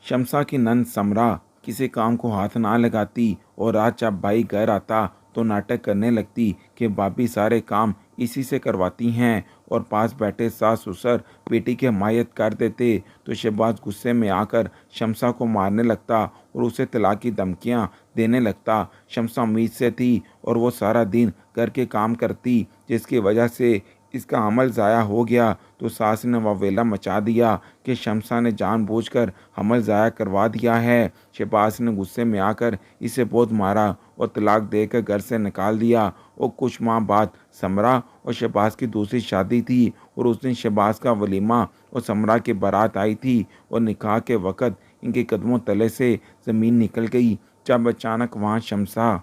शमसा की नंद समरा किसी काम को हाथ ना लगाती और रात जब भाई घर आता तो नाटक करने लगती कि भाभी सारे काम इसी से करवाती हैं। और पास बैठे सास ससुर बेटी की हमायत कर देते तो शहबाज गुस्से में आकर शमसा को मारने लगता और उसे तलाक की धमकियां देने लगता। शमसा उम्मीद से थी और वो सारा दिन घर के काम करती, जिसकी वजह से इसका अमल ज़ाया हो गया। तो सास ने वावेला मचा दिया कि शमसा ने जानबूझकर हमल ज़ाया करवा दिया है। शहबाज ने गुस्से में आकर इसे बहुत मारा और तलाक देकर घर से निकाल दिया। और कुछ माह बाद समरा और शहबाज की दूसरी शादी थी और उस दिन शहबाज का वलीमा और समरा की बारात आई थी। और निकाह के वक़्त इनके कदमों तले से ज़मीन निकल गई जब अचानक वहाँ शमसा,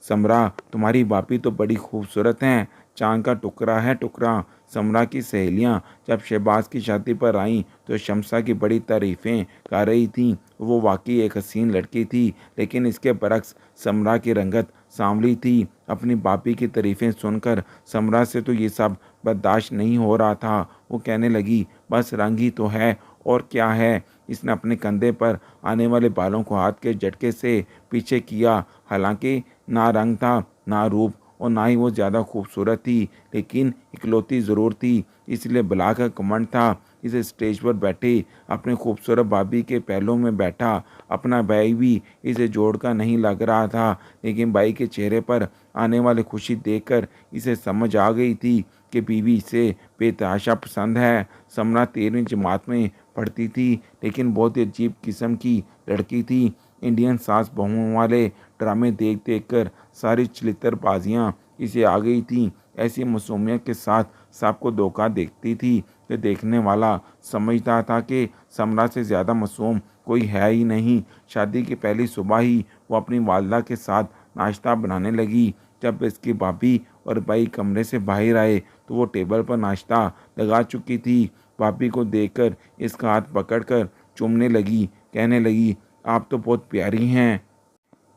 समरा तुम्हारी भाभी तो बड़ी खूबसूरत हैं, चांद का टुकड़ा है टुकड़ा। समरा की सहेलियां जब शहबाज की शादी पर आईं तो शमसा की बड़ी तारीफ़ें कर रही थीं। वो वाकई एक हसीन लड़की थी, लेकिन इसके बरक्स समरा की रंगत सांवली थी। अपनी भाभी की तारीफ़ें सुनकर समरा से तो ये सब बर्दाश्त नहीं हो रहा था। वो कहने लगी, बस रंग ही तो है और क्या है। इसने अपने कंधे पर आने वाले बालों को हाथ के झटके से पीछे किया। हालांकि ना रंग था, ना रूप, और ना ही वो ज़्यादा खूबसूरत थी, लेकिन इकलौती ज़रूर थी, इसलिए बला का घमंड था। इसे स्टेज पर बैठे अपने खूबसूरत भाभी के पहलों में बैठा अपना भाई भी इसे जोड़ का नहीं लग रहा था, लेकिन भाई के चेहरे पर आने वाली खुशी देखकर इसे समझ आ गई थी कि बीवी इसे बेतहाशा पसंद है। समरा 13वीं जमात में पढ़ती थी, लेकिन बहुत ही अजीब किस्म की लड़की थी। इंडियन सास बहुओं वाले ड्रामे देख देख कर सारी छिछत्तरबाजियाँ इसे आ गई थीं। ऐसी मासूमियत के साथ सबको धोखा देखती थी कि देखने वाला समझता था कि समरा से ज़्यादा मासूम कोई है ही नहीं। शादी की पहली सुबह ही वो अपनी वालदा के साथ नाश्ता बनाने लगी। जब इसकी भाभी और भाई कमरे से बाहर आए तो वो टेबल पर नाश्ता लगा चुकी थी। भाभी को देखकर इसका हाथ पकड़कर चूमने लगी, कहने लगी, आप तो बहुत प्यारी हैं।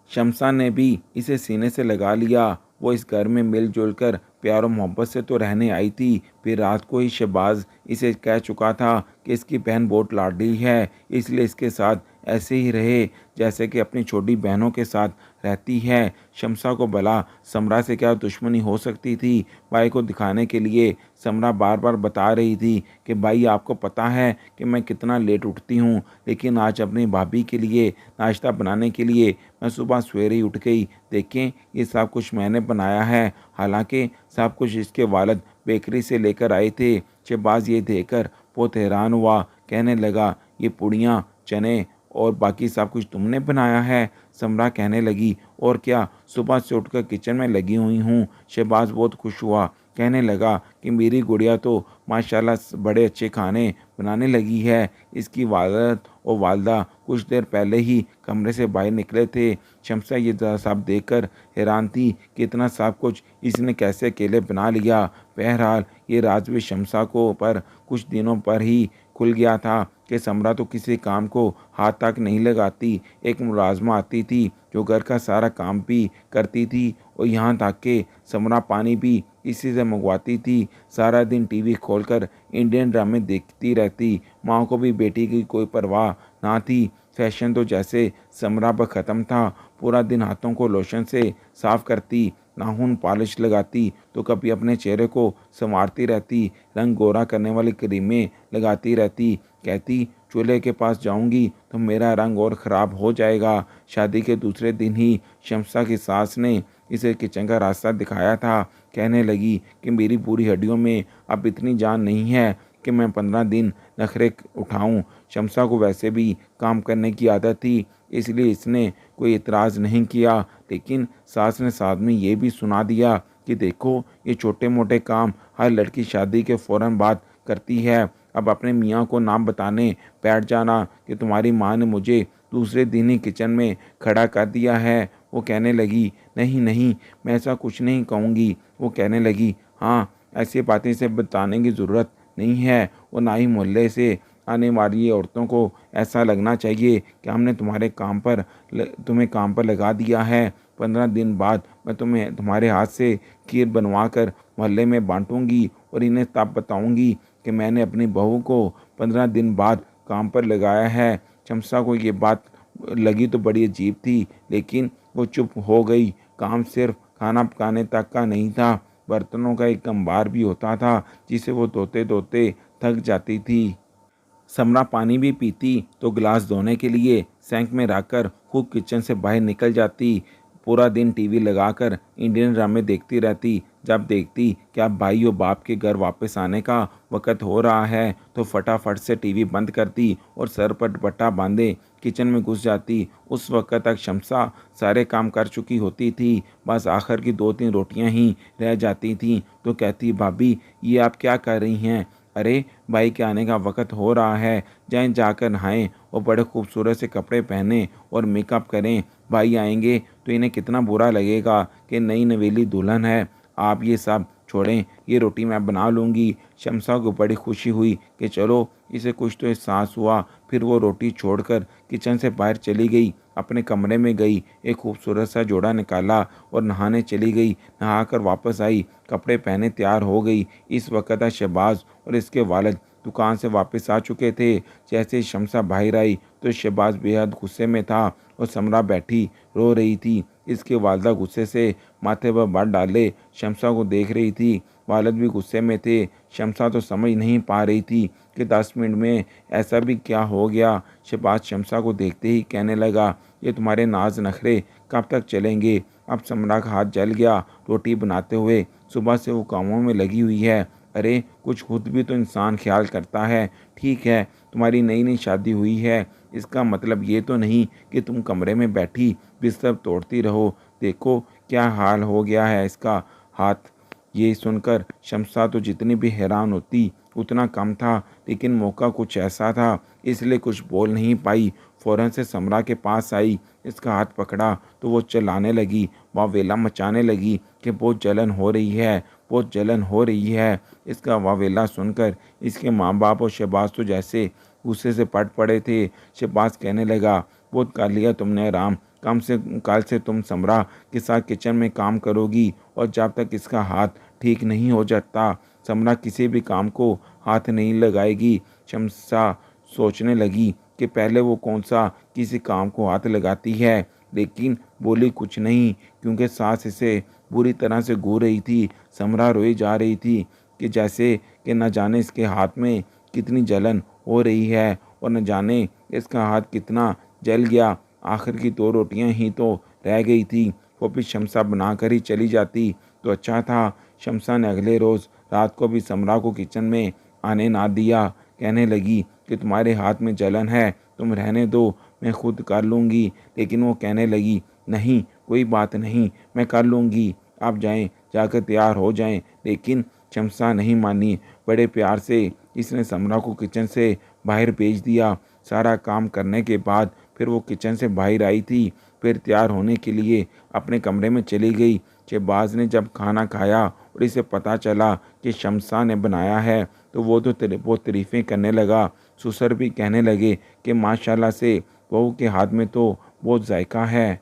शमसा ने भी इसे सीने से लगा लिया। वो इस घर में मिलजुल कर प्यार और मोहब्बत से तो रहने आई थी, फिर रात को ही शहबाज इसे कह चुका था कि इसकी बहन बहुत लाडली है, इसलिए इसके साथ ऐसे ही रहे जैसे कि अपनी छोटी बहनों के साथ रहती है। शमसा को भला समरा से क्या दुश्मनी हो सकती थी। भाई को दिखाने के लिए समरा बार बार बता रही थी कि भाई आपको पता है कि मैं कितना लेट उठती हूँ, लेकिन आज अपनी भाभी के लिए नाश्ता बनाने के लिए मैं सुबह सवेरे ही उठ गई। देखें, ये सब कुछ मैंने बनाया है। हालांकि सब कुछ इसके वालिद बेकरी से लेकर आए थे। शहबाज ये देखकर बहुत हैरान हुआ, कहने लगा, ये पुड़ियाँ, चने और बाकी सब कुछ तुमने बनाया है। समरा कहने लगी, और क्या, सुबह से उठकर किचन में लगी हुई हूँ। शहबाज बहुत खुश हुआ, कहने लगा कि मेरी गुड़िया तो माशाल्लाह बड़े अच्छे खाने बनाने लगी है। इसकी वालद और वालदा कुछ देर पहले ही कमरे से बाहर निकले थे। शमसा ये सब देखकर हैरान थी कि इतना सब कुछ इसने कैसे अकेले बना लिया। बहरहाल ये राज भी शमसा को पर कुछ दिनों पर ही खुल गया था कि समरा तो किसी काम को हाथ तक नहीं लगाती। एक मुलाजमा आती थी जो घर का सारा काम भी करती थी, और यहाँ तक कि समरा पानी भी इसी से मंगवाती थी। सारा दिन टीवी खोलकर इंडियन ड्रामे देखती रहती। माँ को भी बेटी की कोई परवाह ना थी। फैशन तो जैसे समरा पर ख़त्म था। पूरा दिन हाथों को लोशन से साफ करती, नाखून पॉलिश लगाती, तो कभी अपने चेहरे को संवारती रहती, रंग गोरा करने वाली क्रीमें लगाती रहती। कहती, चूल्हे के पास जाऊंगी तो मेरा रंग और ख़राब हो जाएगा। शादी के दूसरे दिन ही शमसा की सास ने इसे किचन का रास्ता दिखाया था। कहने लगी कि मेरी पूरी हड्डियों में अब इतनी जान नहीं है कि मैं 15 दिन नखरे उठाऊं। शमसा को वैसे भी काम करने की आदत थी, इसलिए इसने कोई इतराज़ नहीं किया, लेकिन सास ने साथ में ये भी सुना दिया कि देखो, ये छोटे मोटे काम हर लड़की शादी के फ़ौरन बाद करती है। अब अपने मियाँ को नाम बताने बैठ जाना कि तुम्हारी माँ ने मुझे दूसरे दिन ही किचन में खड़ा कर दिया है। वो कहने लगी, नहीं नहीं, मैं ऐसा कुछ नहीं कहूँगी। वो कहने लगी, हाँ, ऐसी बातें से बताने की ज़रूरत नहीं है, और ना ही मोहल्ले से आने वाली औरतों को ऐसा लगना चाहिए कि हमने तुम्हें काम पर लगा दिया है। 15 दिन बाद मैं तुम्हें तुम्हारे हाथ से खीर बनवा कर मोहल्ले में बांटूंगी और इन्हें तब बताऊंगी कि मैंने अपनी बहू को 15 दिन बाद काम पर लगाया है। शमसा को ये बात लगी तो बड़ी अजीब थी, लेकिन वो चुप हो गई। काम सिर्फ खाना पकाने तक का नहीं था, बर्तनों का एक अंबार भी होता था जिसे वो धोते धोते थक जाती थी। समरा पानी भी पीती तो गिलास धोने के लिए सिंक में रखकर खूब किचन से बाहर निकल जाती। पूरा दिन टीवी लगाकर इंडियन ड्रामे देखती रहती। जब देखती कि अब भाई और बाप के घर वापस आने का वक़्त हो रहा है तो फटाफट से टीवी बंद करती और सर पर दुपट्टा बांधे किचन में घुस जाती। उस वक़्त तक शमसा सारे काम कर चुकी होती थी, बस आखिर की 2-3 रोटियां ही रह जाती थीं। तो कहती, भाभी ये आप क्या कर रही हैं? अरे भाई के आने का वक़्त हो रहा है, जाएं जाकर नहाएं और बड़े खूबसूरत से कपड़े पहनें और मेकअप करें। भाई आएंगे तो इन्हें कितना बुरा लगेगा कि नई नवेली दुल्हन है। आप ये सब छोड़ें, ये रोटी मैं बना लूँगी। शमसा को बड़ी खुशी हुई कि चलो इसे कुछ तो एहसास हुआ। फिर वो रोटी छोड़कर किचन से बाहर चली गई, अपने कमरे में गई, एक खूबसूरत सा जोड़ा निकाला और नहाने चली गई। नहाकर वापस आई, कपड़े पहने तैयार हो गई। इस वक्त शहबाज और इसके वालिद दुकान से वापस आ चुके थे। जैसे ही शमसा बाहर आई तो शहबाज बेहद गुस्से में था और समरा बैठी रो रही थी। इसके वालदा गुस्से से माथे पर बात डाले शमसा को देख रही थी। वालिद भी गुस्से में थे। शमसा तो समझ नहीं पा रही थी कि 10 मिनट में ऐसा भी क्या हो गया। शहबाज शमसा को देखते ही कहने लगा, ये तुम्हारे नाज नखरे कब तक चलेंगे? अब समरा का हाथ जल गया रोटी बनाते हुए। सुबह से वो कामों में लगी हुई है। अरे कुछ खुद भी तो इंसान ख्याल करता है। ठीक है, तुम्हारी नई नई शादी हुई है, इसका मतलब ये तो नहीं कि तुम कमरे में बैठी बिस्तर तोड़ती रहो। देखो क्या हाल हो गया है इसका हाथ। ये सुनकर शमसा तो जितनी भी हैरान होती उतना कम था, लेकिन मौका कुछ ऐसा था इसलिए कुछ बोल नहीं पाई। फ़ौरन से समरा के पास आई, इसका हाथ पकड़ा तो वो चिल्लाने लगी, वावेला मचाने लगी कि बहुत जलन हो रही है, बहुत जलन हो रही है। इसका वावेला सुनकर इसके माँ बाप और शहबाज तो जैसे गुस्से से पट पड़े थे। शहबाज कहने लगा, बहुत कर लिया तुमने आराम, कल से तुम समरा के साथ किचन में काम करोगी और जब तक इसका हाथ ठीक नहीं हो जाता समरा किसी भी काम को हाथ नहीं लगाएगी। शमसा सोचने लगी कि पहले वो कौन सा किसी काम को हाथ लगाती है, लेकिन बोली कुछ नहीं क्योंकि सास इसे बुरी तरह से घूर रही थी। समरा रोई जा रही थी कि जैसे कि न जाने इसके हाथ में कितनी जलन हो रही है और न जाने इसका हाथ कितना जल गया। आखिर की 2 रोटियां ही तो रह गई थी, वो भी शमसा बनाकर ही चली जाती तो अच्छा था। शमसा ने अगले रोज़ रात को भी समरा को किचन में आने ना दिया। कहने लगी कि तुम्हारे हाथ में जलन है, तुम रहने दो, मैं खुद कर लूँगी। लेकिन वो कहने लगी, नहीं कोई बात नहीं, मैं कर लूँगी, आप जाएं, जाकर तैयार हो जाएं। लेकिन शमसा नहीं मानी। बड़े प्यार से इसने समरा को किचन से बाहर भेज दिया। सारा काम करने के बाद फिर वो किचन से बाहर आई थी, फिर तैयार होने के लिए अपने कमरे में चली गई। शहबाज ने जब खाना खाया और इसे पता चला कि शमसा ने बनाया है तो वो तो बहुत तारीफ़ें करने लगा। ससुर भी कहने लगे कि माशाल्लाह से बहू के हाथ में तो बहुत जायका है।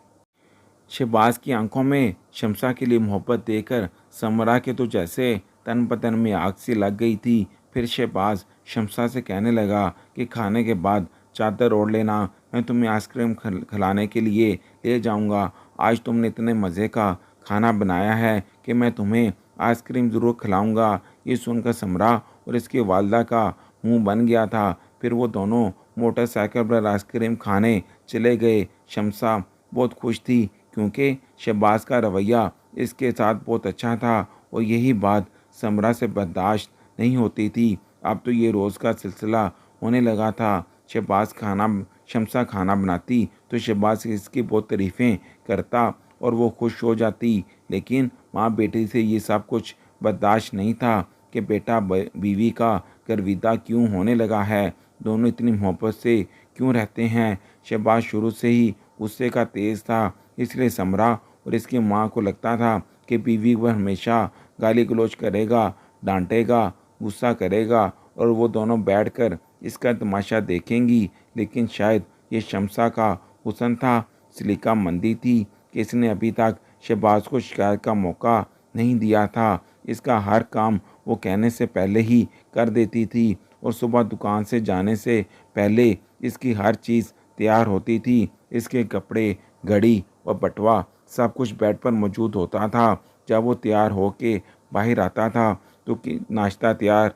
शहबाज की आंखों में शमसा के लिए मोहब्बत देखकर समरा के तो जैसे तन बदन में आग सी लग गई थी। फिर शहबाज शमसा से कहने लगा कि खाने के बाद चादर ओढ़ लेना, मैं तुम्हें आइसक्रीम खिलाने के लिए ले जाऊंगा। आज तुमने इतने मज़े का खाना बनाया है कि मैं तुम्हें आइसक्रीम ज़रूर खिलाऊंगा। ये सुनकर समरा और इसकी वालदा का मुंह बन गया था। फिर वो दोनों मोटरसाइकिल पर आइसक्रीम खाने चले गए। शमसा बहुत खुश थी क्योंकि शहबाज का रवैया इसके साथ बहुत अच्छा था और यही बात समरा से बर्दाश्त नहीं होती थी। अब तो ये रोज़ का सिलसिला होने लगा था। शमसा खाना बनाती तो शहबाज इसकी बहुत तारीफ़ें करता और वो खुश हो जाती। लेकिन माँ बेटी से ये सब कुछ बर्दाश्त नहीं था कि बेटा बीवी का गर्विदा क्यों होने लगा है, दोनों इतनी मोहब्बत से क्यों रहते हैं। शहबाज शुरू से ही गुस्से का तेज़ था, इसलिए समरा और इसकी माँ को लगता था कि बीवी वह हमेशा गाली गलौज करेगा, डांटेगा, गुस्सा करेगा और वो दोनों बैठकर इसका तमाशा देखेंगी। लेकिन शायद ये शमसा का हुस्न था, सलीका मंदी थी कि इसने अभी तक शहबाज को शिकायत का मौका नहीं दिया था। इसका हर काम वो कहने से पहले ही कर देती थी और सुबह दुकान से जाने से पहले इसकी हर चीज़ तैयार होती थी। इसके कपड़े, घड़ी और बटुआ सब कुछ बेड पर मौजूद होता था। जब वो तैयार होके बाहर आता था तो कि नाश्ता तैयार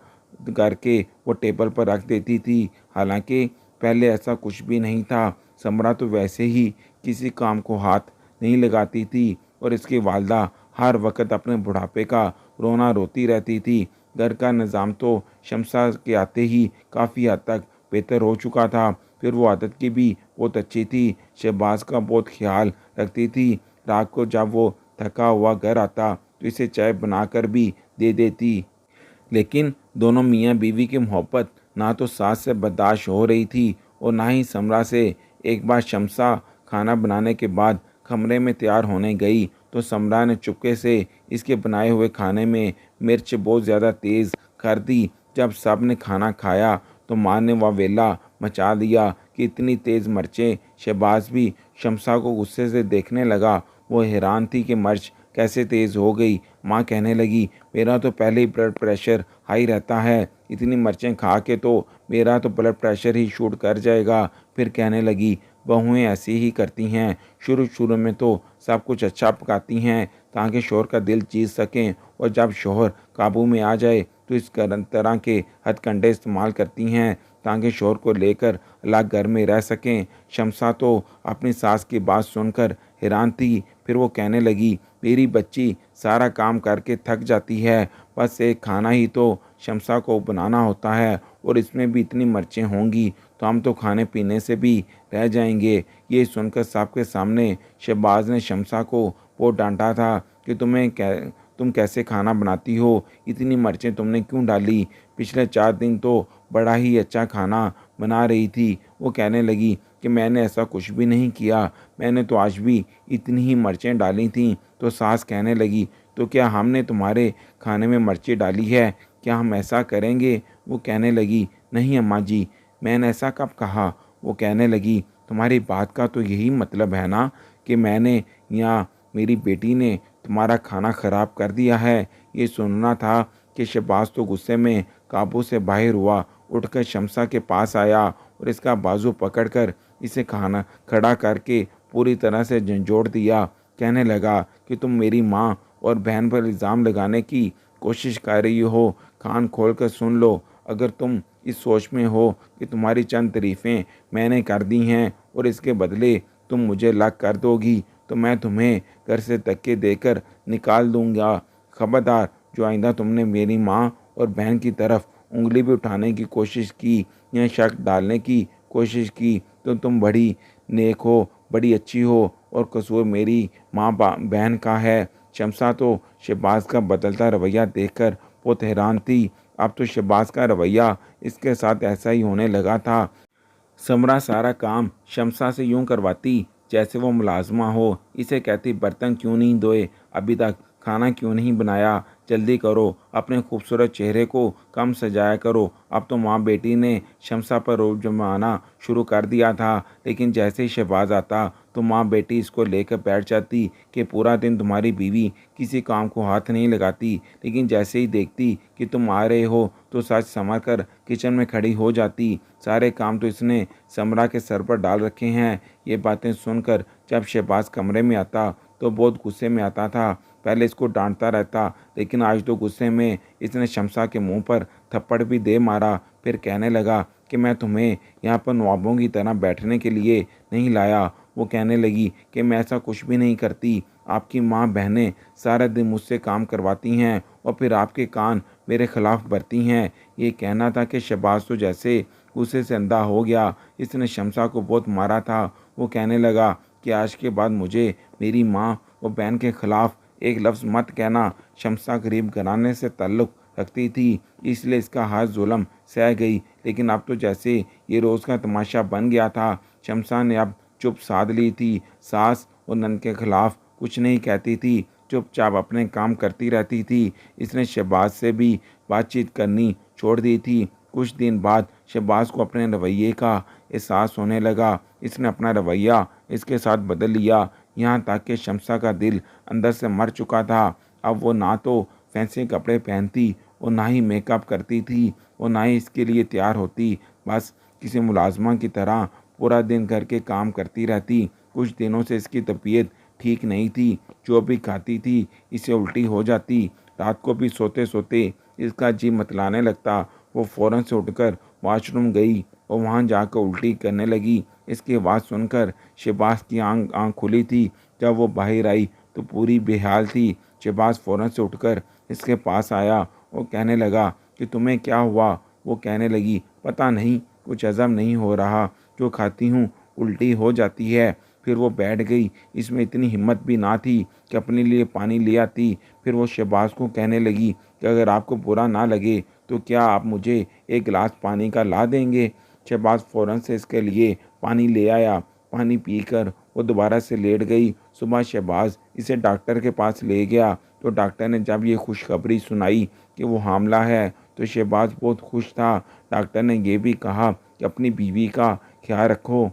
करके वो टेबल पर रख देती थी। हालांकि पहले ऐसा कुछ भी नहीं था। समरा तो वैसे ही किसी काम को हाथ नहीं लगाती थी और इसकी वालदा हर वक्त अपने बुढ़ापे का रोना रोती रहती थी। घर का निज़ाम तो शमसा के आते ही काफ़ी हद तक बेहतर हो चुका था। फिर वो आदत की भी बहुत अच्छी थी। शहबाज का बहुत ख्याल रखती थी। रात को जब वो थका हुआ घर आता तो इसे चाय बनाकर भी दे देती। लेकिन दोनों मियाँ बीवी की मोहब्बत ना तो सास से बर्दाश्त हो रही थी और ना ही समरा से। एक बार शमसा खाना बनाने के बाद कमरे में तैयार होने गई तो समरा ने चुपके से इसके बनाए हुए खाने में मिर्च बहुत ज़्यादा तेज़ कर दी। जब सब ने खाना खाया तो माँ ने वह वेला मचा दिया कि इतनी तेज़ मिर्चें। शहबाज भी शमसा को गुस्से से देखने लगा। वो हैरान थी कि मिर्च कैसे तेज़ हो गई। माँ कहने लगी, मेरा तो पहले ही ब्लड प्रेशर हाई रहता है, इतनी मिर्चें खा के तो मेरा तो ब्लड प्रेशर ही शूट कर जाएगा। फिर कहने लगी, बहुएं ऐसी ही करती हैं, शुरू शुरू में तो सब कुछ अच्छा पकाती हैं ताकि शोहर का दिल जीत सकें और जब शोहर काबू में आ जाए तो इस तरह के हथकंडे इस्तेमाल करती हैं ताकि शोहर को लेकर अलग घर में रह सकें। शमसा तो अपनी सास की बात सुनकर हैरान थी। फिर वो कहने लगी, मेरी बच्ची सारा काम करके थक जाती है, बस एक खाना ही तो शमसा को बनाना होता है और इसमें भी इतनी मिर्चें होंगी तो हम तो खाने पीने से भी रह जाएंगे। ये सुनकर सबके सामने शहबाज ने शमसा को वो डांटा था कि तुम कैसे खाना बनाती हो, इतनी मिर्चें तुमने क्यों डाली? पिछले 4 दिन तो बड़ा ही अच्छा खाना बना रही थी। वो कहने लगी कि मैंने ऐसा कुछ भी नहीं किया, मैंने तो आज भी इतनी ही मिर्चें डाली थीं। तो सास कहने लगी, तो क्या हमने तुम्हारे खाने में मिर्ची डाली है? क्या हम ऐसा करेंगे? वो कहने लगी, नहीं अम्मा जी, मैंने ऐसा कब कहा? वो कहने लगी, तुम्हारी बात का तो यही मतलब है ना कि मैंने या मेरी बेटी ने तुम्हारा खाना खराब कर दिया है? ये सुनना था कि शहबाज तो गुस्से में काबू से बाहर हुआ, उठकर शमसा के पास आया और इसका बाजू पकड़कर इसे खाना खड़ा करके पूरी तरह से झंझोड़ दिया। कहने लगा कि तुम मेरी माँ और बहन पर इल्ज़ाम लगाने की कोशिश कर रही हो। कान खोल कर सुन लो, अगर तुम इस सोच में हो कि तुम्हारी चंद तारीफ़ें मैंने कर दी हैं और इसके बदले तुम मुझे लाख कर दोगी तो मैं तुम्हें घर से धक्के देकर निकाल दूंगा। खबरदार, जो आइंदा तुमने मेरी माँ और बहन की तरफ उंगली भी उठाने की कोशिश की या शक डालने की कोशिश की तो तुम बड़ी नेक हो, बड़ी अच्छी हो और कसूर मेरी माँ बहन का है। शमसा तो शहबाज का बदलता रवैया देखकर बहुत हैरान थी। अब तो शहबाज का रवैया इसके साथ ऐसा ही होने लगा था। समरा सारा काम शमसा से यूं करवाती जैसे वो मुलाजमा हो। इसे कहती, बर्तन क्यों नहीं धोए, अभी तक खाना क्यों नहीं बनाया, जल्दी करो, अपने खूबसूरत चेहरे को कम सजाया करो। अब तो माँ बेटी ने शमसा पर रोब जमाना शुरू कर दिया था। लेकिन जैसे ही शहबाज आता तो माँ बेटी इसको लेकर बैठ जाती कि पूरा दिन तुम्हारी बीवी किसी काम को हाथ नहीं लगाती, लेकिन जैसे ही देखती कि तुम आ रहे हो तो सच समझ कर किचन में खड़ी हो जाती। सारे काम तो इसने समरा के सर पर डाल रखे हैं। ये बातें सुनकर जब शहबाज कमरे में आता तो बहुत गुस्से में आता था। पहले इसको डांटता रहता, लेकिन आज तो गुस्से में इसने शमसा के मुंह पर थप्पड़ भी दे मारा। फिर कहने लगा कि मैं तुम्हें यहाँ पर नवाबों की तरह बैठने के लिए नहीं लाया। वो कहने लगी कि मैं ऐसा कुछ भी नहीं करती, आपकी माँ बहनें सारा दिन मुझसे काम करवाती हैं और फिर आपके कान मेरे खिलाफ भरती हैं। ये कहना था कि शहबाज तो जैसे गुस्से से अंधा हो गया। इसने शमसा को बहुत मारा था। वो कहने लगा कि आज के बाद मुझे मेरी माँ और बहन के खिलाफ एक लफ्ज़ मत कहना। शमसा गरीब घराने से ताल्लुक़ रखती थी, इसलिए इसका हाथ जुल्म सह गई। लेकिन अब तो जैसे ये रोज़ का तमाशा बन गया था। शमसा ने अब चुप साध ली थी। सास और नंद के खिलाफ कुछ नहीं कहती थी, चुपचाप अपने काम करती रहती थी। इसने शहबाज से भी बातचीत करनी छोड़ दी थी। कुछ दिन बाद शहबाज को अपने रवैये का एहसास होने लगा। इसने अपना रवैया इसके साथ बदल लिया, यहाँ तक कि शमसा का दिल अंदर से मर चुका था। अब वो ना तो फैंसी कपड़े पहनती और ना ही मेकअप करती थी और ना ही इसके लिए तैयार होती। बस किसी मुलाजमा की तरह पूरा दिन घर के काम करती रहती। कुछ दिनों से इसकी तबीयत ठीक नहीं थी। जो भी खाती थी इसे उल्टी हो जाती। रात को भी सोते सोते इसका जी मतलाने लगता। वो फ़ौरन से उठकर वॉशरूम गई और वहाँ जाकर उल्टी करने लगी। इसकी आवाज़ सुनकर शहबाज की आंख आंख खुली थी। जब वो बाहर आई तो पूरी बेहाल थी। शहबाज फ़ौरन से उठकर इसके पास आया और कहने लगा कि तुम्हें क्या हुआ। वो कहने लगी, पता नहीं, कुछ हज़म नहीं हो रहा, जो खाती हूँ उल्टी हो जाती है। फिर वो बैठ गई। इसमें इतनी हिम्मत भी ना थी कि अपने लिए पानी ले आती। फिर वो शहबाज को कहने लगी कि अगर आपको बुरा ना लगे तो क्या आप मुझे एक गिलास पानी का ला देंगे। शहबाज फ़ौरन से इसके लिए पानी ले आया। पानी पीकर वो दोबारा से लेट गई। सुबह शहबाज इसे डॉक्टर के पास ले गया तो डॉक्टर ने जब ये खुशखबरी सुनाई कि वो हामला है तो शहबाज बहुत खुश था। डॉक्टर ने यह भी कहा कि अपनी बीवी का ख्याल रखो।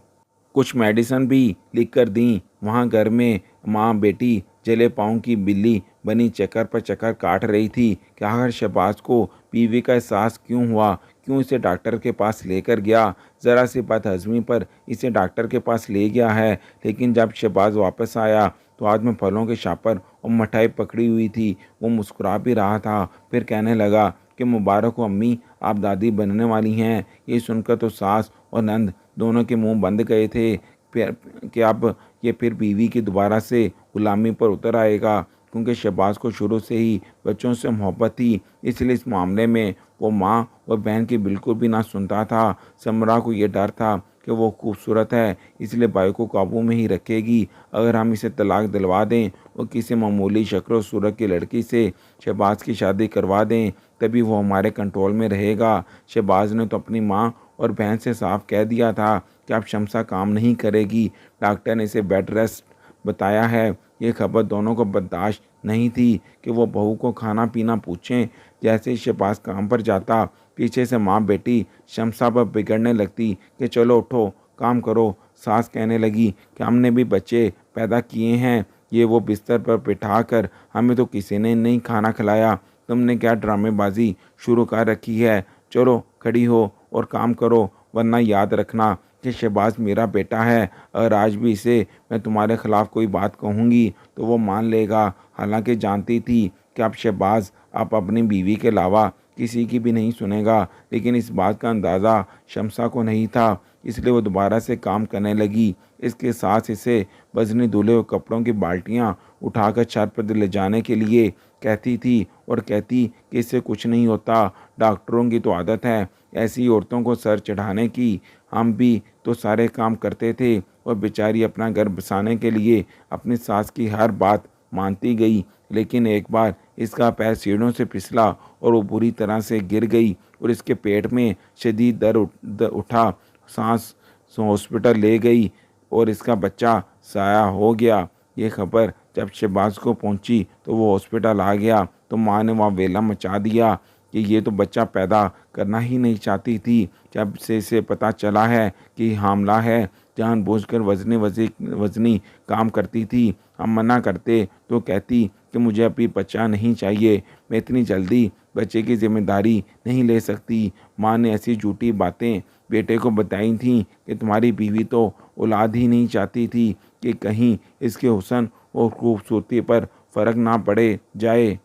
कुछ मेडिसिन भी लिख कर दी। वहाँ घर में माँ बेटी जले पाँव की बिल्ली बनी चक्कर पर चक्कर काट रही थी कि आखिर शहबाज को बीवी का एहसास क्यों हुआ, क्यों इसे डॉक्टर के पास लेकर गया। ज़रा सी बदहज़मी पर इसे डॉक्टर के पास ले गया है। लेकिन जब शहबाज वापस आया तो हाथ में फलों के शापर और मिठाई पकड़ी हुई थी। वो मुस्कुरा भी रहा था। फिर कहने लगा कि मुबारक हो अम्मी, आप दादी बनने वाली हैं। ये सुनकर तो सास और नंद दोनों के मुंह बंद गए थे फिर कि अब ये फिर बीवी की दोबारा से गुलामी पर उतर आएगा। क्योंकि शहबाज को शुरू से ही बच्चों से मोहब्बत थी, इसलिए इस मामले में वो माँ और बहन की बिल्कुल भी ना सुनता था। समरा को ये डर था कि वो खूबसूरत है, इसलिए भाई को काबू में ही रखेगी। अगर हम इसे तलाक दिलवा दें और किसी मामूली शक्ल और सूरत की लड़की से शहबाज की शादी करवा दें तभी वो हमारे कंट्रोल में रहेगा। शहबाज ने तो अपनी माँ और बहन से साफ कह दिया था कि अब शमसा काम नहीं करेगी। डॉक्टर ने इसे बेड रेस्ट बताया है। ये खबर दोनों को बर्दाश्त नहीं थी कि वो बहू को खाना पीना पूछें। जैसे ही शहबाज काम पर जाता पीछे से माँ बेटी शमसा पर बिगड़ने लगती कि चलो उठो काम करो। सास कहने लगी कि हमने भी बच्चे पैदा किए हैं, ये वो बिस्तर पर बिठा कर हमें तो किसी ने नहीं खाना खिलाया। तुमने क्या ड्रामेबाजी शुरू कर रखी है। चलो खड़ी हो और काम करो, वरना याद रखना कि शहबाज मेरा बेटा है। अगर आज भी इसे मैं तुम्हारे खिलाफ कोई बात कहूँगी तो वो मान लेगा। हालांकि जानती थी कि अब शहबाज आप अपनी बीवी के अलावा किसी की भी नहीं सुनेगा, लेकिन इस बात का अंदाज़ा शमसा को नहीं था। इसलिए वो दोबारा से काम करने लगी। इसके साथ इसे वजनी धुले हुए कपड़ों की बाल्टियाँ उठाकर छत पर ले जाने के लिए कहती थी और कहती कि इससे कुछ नहीं होता, डॉक्टरों की तो आदत है ऐसी औरतों को सर चढ़ाने की। हम भी तो सारे काम करते थे और बेचारी अपना घर बसाने के लिए अपनी सास की हर बात मानती गई। लेकिन एक बार इसका पैर सीढ़ियों से फिसला और वो बुरी तरह से गिर गई और इसके पेट में शदीद दर्द उठा। सांस हॉस्पिटल ले गई और इसका बच्चा साया हो गया। ये खबर जब शहबाज को पहुंची तो वो हॉस्पिटल आ गया तो माँ ने वहाँ वेला मचा दिया कि ये तो बच्चा पैदा करना ही नहीं चाहती थी। जब से इसे पता चला है कि हामला है जानबूझकर वजनी काम करती थी। हम मना करते तो कहती कि मुझे अभी बच्चा नहीं चाहिए, मैं इतनी जल्दी बच्चे की जिम्मेदारी नहीं ले सकती। माँ ने ऐसी झूठी बातें बेटे को बताई थीं कि तुम्हारी बीवी तो औलाद ही नहीं चाहती थी कि कहीं इसके हुस्न और खूबसूरती पर फ़र्क ना पड़े जाए।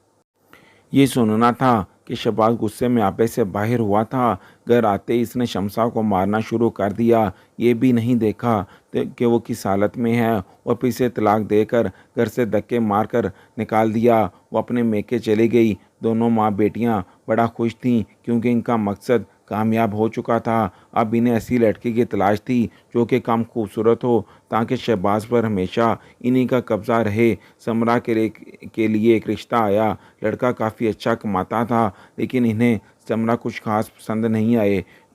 ये सुनना था कि शहबाज गुस्से में आपे से बाहर हुआ था। घर आते ही इसने शमसा को मारना शुरू कर दिया। ये भी नहीं देखा कि वो किस हालत में है और फिर से तलाक देकर घर से धक्के मारकर निकाल दिया। वो अपने मेके चली गई। दोनों माँ बेटियाँ बड़ा खुश थीं क्योंकि इनका मकसद कामयाब हो चुका था। अब इन्हें ऐसी लड़की की तलाश थी जो कि कम खूबसूरत हो ताकि शहबाज पर हमेशा इन्हीं का कब्जा रहे। समरा के लिए एक रिश्ता आया। लड़का काफ़ी अच्छा कमाता था लेकिन इन्हें समरा कुछ खास पसंद नहीं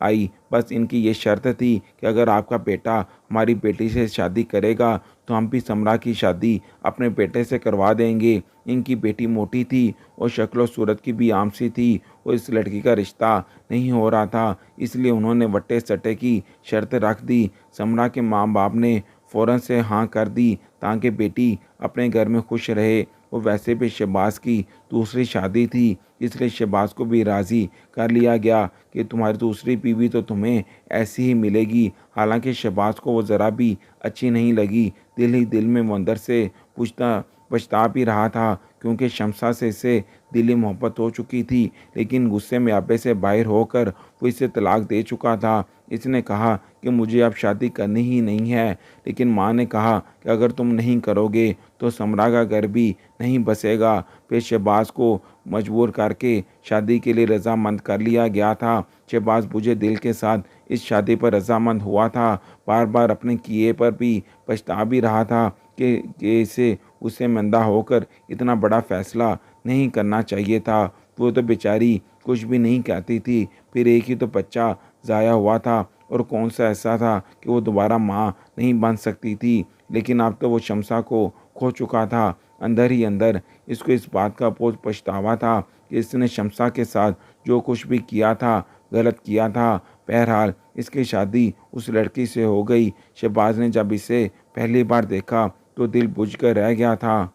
आई। बस इनकी ये शर्त थी कि अगर आपका बेटा हमारी बेटी से शादी करेगा तो हम भी समरा की शादी अपने बेटे से करवा देंगे। इनकी बेटी मोटी थी और शक्ल सूरत की भी आम सी थी और इस लड़की का रिश्ता नहीं हो रहा था, इसलिए उन्होंने वट्टे सट्टे की शर्त रख दी। समरा के माँ बाप ने फ़ौरन से हाँ कर दी ताकि बेटी अपने घर में खुश रहे। और वैसे भी शहबाज की दूसरी शादी थी, इसलिए शहबाज को भी राज़ी कर लिया गया कि तुम्हारी दूसरी बीवी तो तुम्हें ऐसी ही मिलेगी। हालांकि शहबाज को वो ज़रा भी अच्छी नहीं लगी। दिल ही दिल में वो अंदर से पछता भी रहा था, क्योंकि शमसा से इसे दिली मोहब्बत हो चुकी थी, लेकिन गुस्से में आपे से बाहर होकर वो इसे तलाक दे चुका था। इसने कहा कि मुझे अब शादी करनी ही नहीं है, लेकिन माँ ने कहा कि अगर तुम नहीं करोगे तो समरा का घर भी नहीं बसेगा। फिर शहबाज को मजबूर करके शादी के लिए रजामंद कर लिया गया था। शहबाज बुझे दिल के साथ इस शादी पर रजामंद हुआ था। बार बार अपने किए पर भी पछता भी रहा था कि इसे उससे मंदा होकर इतना बड़ा फैसला नहीं करना चाहिए था। वो तो बेचारी कुछ भी नहीं कहती थी। फिर एक ही तो बच्चा ज़ाया हुआ था, और कौन सा ऐसा था कि वो दोबारा माँ नहीं बन सकती थी। लेकिन अब तो वो शमसा को खो चुका था। अंदर ही अंदर इसको इस बात का बहुत पछतावा था कि इसने शमसा के साथ जो कुछ भी किया था गलत किया था। बहरहाल इसकी शादी उस लड़की से हो गई। शहबाज ने जब इसे पहली बार देखा तो दिल बुझ कर रह गया था।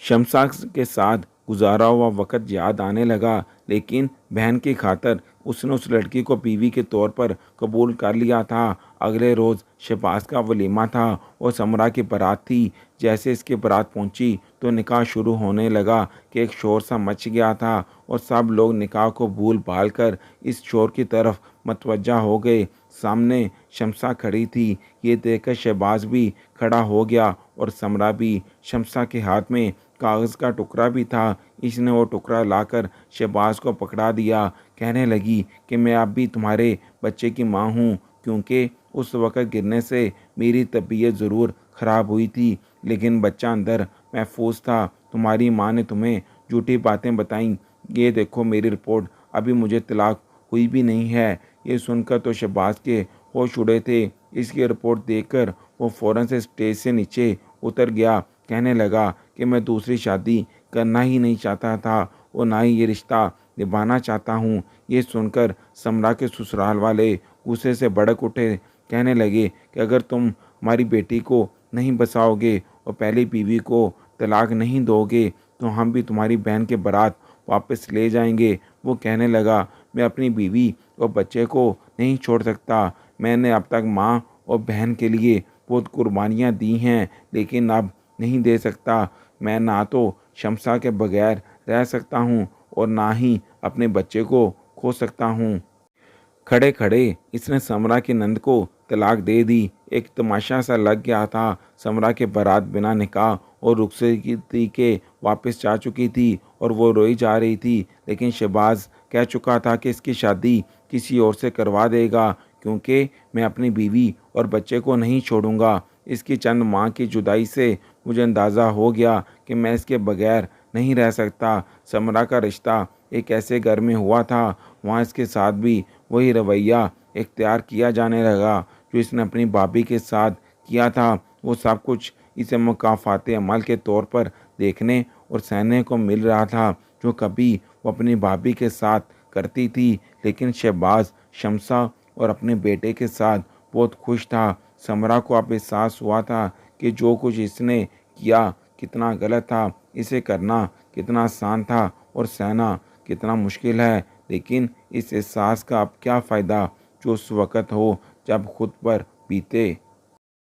शमसा के साथ गुजारा हुआ वक़्त याद आने लगा, लेकिन बहन की खातिर उसने उस लड़की को बीवी के तौर पर कबूल कर लिया था। अगले रोज़ शहबाज का वलीमा था और समरा की बारात थी। जैसे इसकी बारात पहुंची तो निकाह शुरू होने लगा कि एक शोर सा मच गया था, और सब लोग निकाह को भूल भाल कर इस शोर की तरफ मतवज्जा हो गए। सामने शमसा खड़ी थी। ये देखकर शहबाज भी खड़ा हो गया, और समरा भी। शमसा के हाथ में कागज़ का टुकड़ा भी था। इसने वो टुकड़ा लाकर शहबाज को पकड़ा दिया। कहने लगी कि मैं अब भी तुम्हारे बच्चे की माँ हूँ, क्योंकि उस वक़्त गिरने से मेरी तबीयत ज़रूर ख़राब हुई थी, लेकिन बच्चा अंदर महफूज था। तुम्हारी माँ ने तुम्हें झूठी बातें बताईं। ये देखो मेरी रिपोर्ट, अभी मुझे तलाक हुई भी नहीं है। ये सुनकर तो शहबाज के होश उड़े थे। इसकी रिपोर्ट देखकर वो फ़ौरन से स्टेज से नीचे उतर गया। कहने लगा कि मैं दूसरी शादी करना ही नहीं चाहता था, और ना ही ये रिश्ता निभाना चाहता हूँ। ये सुनकर समरा के ससुराल वाले गुस्से से भड़क उठे। कहने लगे कि अगर तुम हमारी बेटी को नहीं बसाओगे और पहली बीवी को तलाक नहीं दोगे तो हम भी तुम्हारी बहन के बारात वापस ले जाएंगे। वो कहने लगा, मैं अपनी बीवी और बच्चे को नहीं छोड़ सकता। मैंने अब तक माँ और बहन के लिए बहुत कुर्बानियाँ दी हैं, लेकिन अब नहीं दे सकता। मैं ना तो शमसा के बगैर रह सकता हूँ और ना ही अपने बच्चे को खो सकता हूँ। खड़े खड़े इसने समरा की नंद को तलाक दे दी। एक तमाशा सा लग गया था। समरा के बारात बिना निकाह और रुखसती के वापस जा चुकी थी, और वो रोई जा रही थी। लेकिन शहबाज कह चुका था कि इसकी शादी किसी और से करवा देगा, क्योंकि मैं अपनी बीवी और बच्चे को नहीं छोड़ूंगा। इसकी चंद माह की जुदाई से मुझे अंदाज़ा हो गया कि मैं इसके बगैर नहीं रह सकता। समरा का रिश्ता एक ऐसे घर में हुआ था, वहाँ इसके साथ भी वही रवैया इख्तियार किया जाने लगा जो इसने अपनी भाभी के साथ किया था। वो सब कुछ इसे मुकाफ़ाते अमल के तौर पर देखने और सहने को मिल रहा था, जो कभी वो अपनी भाभी के साथ करती थी। लेकिन शहबाज शमसा और अपने बेटे के साथ बहुत खुश था। समरा को अब एहसास हुआ था कि जो कुछ इसने किया कितना गलत था। इसे करना कितना आसान था और सहना कितना मुश्किल है। लेकिन इस एहसास का अब क्या फ़ायदा जो उस वक़्त हो जब खुद पर बीते।